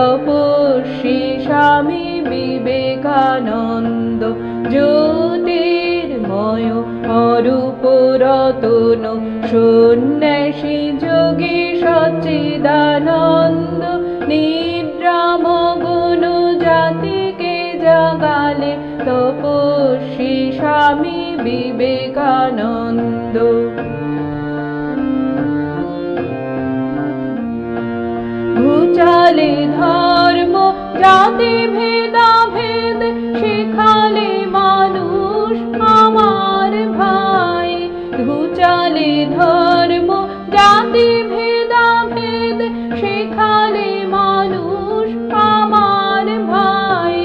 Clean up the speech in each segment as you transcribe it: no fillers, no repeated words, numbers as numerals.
তপস্বী স্বামী বিবেকানন্দ। জ্যোতির্ময় অরূপ রতন সন্ন্যাসী যোগী সচ্চিদানন্দ। নিদ্রাম গুণ জাতিকে জাগালে তপস্বী স্বামী বিবেকানন্দ। ঘুচালে ধর্ম জাতি ভেদাভেদ শেখালে মানুষ আমার ভাই। ঘুচালে ধর্ম জাতি ভেদাভেদ শেখালে মানুষ আমার ভাই।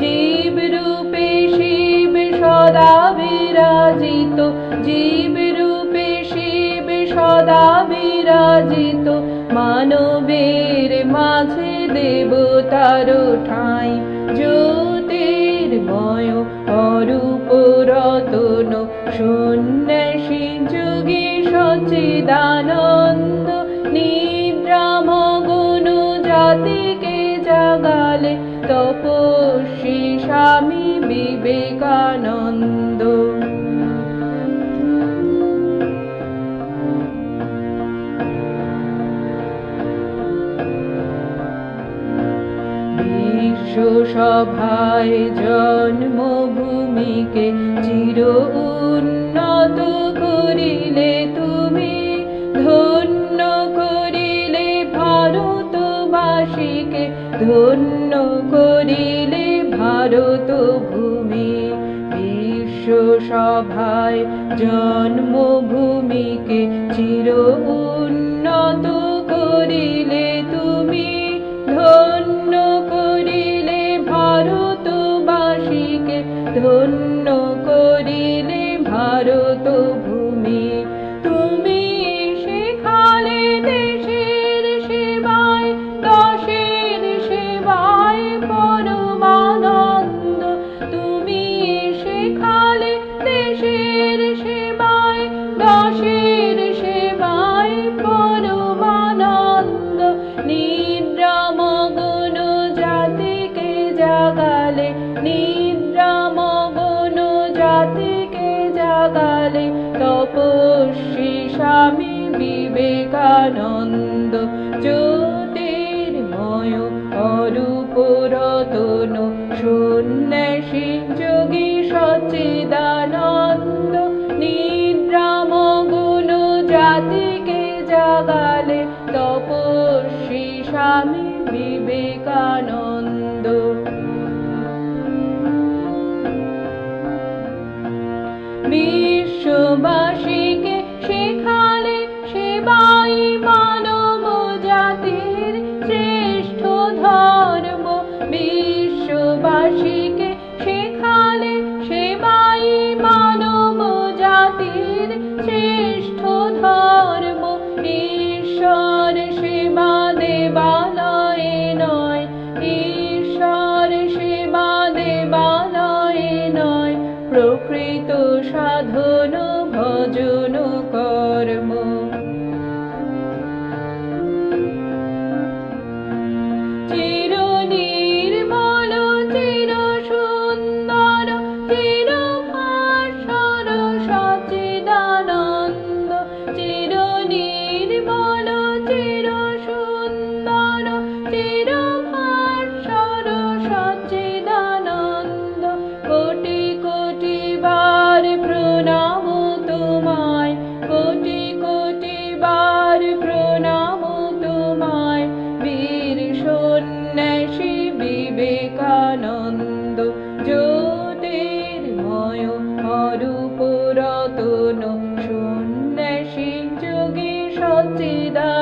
জীব রূপে শিব সদা বিরাজিত, জীব রূপে শিব সদা বিরাজিত। মানবের মাঝে দেবতার ঠাঁই। জ্যোতির্ময় অরূপ রতন সন্ন্যাসী যোগী সচ্চিদানন্দ। নিদ্রাম গুণ জাতিকে জাগালে তপস্বী স্বামী বিবেকানন্দ। বিশ্বসভায় জন্মভূমিকে চির উন্নত করিলে তুমি। ধন্য করিলে ভারতবাসীকে, ধন্য করিলে ভারত ভূমি। বিশ্বসভায় জন্মভূমিকে চির উন্নত করিলে তুমি। ধন্য করিলে ভারতবাসীকে, ধন্য করিলে ভারত ভূমি। তুমি শেখালে দেশের সেবায়, দশের সেবায় পরমানন্দ। তুমি শেখালে দেশের সেবায়, দশের সেবায় পরমানন্দ। নিদ্রাম গুণ জাতিকে জাগালে, নিদ্রাম গুণ জাতিকে জাগালে তপস্বী স্বামী বিবেকানন্দ। জ্যোতির্ময় অরূপ রতন সন্ন্যাসী যোগী সচ্চিদানন্দ। নিদ্রাম গুণ জাতিকে জাগালে তপস্বী স্বামী বিবেকানন্দ। বিশ্ববাসীকে শেখালে সেবাই মানব জাতির শ্রেষ্ঠ ধর্ম। বিশ্ববাসীকে শেখালে সেবাই মানব জাতির শ্রেষ্ঠ ধর্ম। ঈশ্বর সেবা দেবালয়ে নয়, ঈশ্বর সেবা দেবালয়ে নয়। প্রকৃত সাধন ভজন কর্ম। চির নির্মল চির সুন্দর চির ভাস্বর সচ্চিদানন্দ। চির নির্মল চির সুন্দর চির ভাস্বর সচ্চিদানন্দ। কোটি কোটি বার প্রণাম তোমায়, কোটি কোটি বার প্রণাম তোমায়। বীর সন্ন্যাসী বিবেকানন্দ। জ্যোতির্ময় অরূপ রতন সন্ন্যাসী যোগী সচ্চিদানন্দ।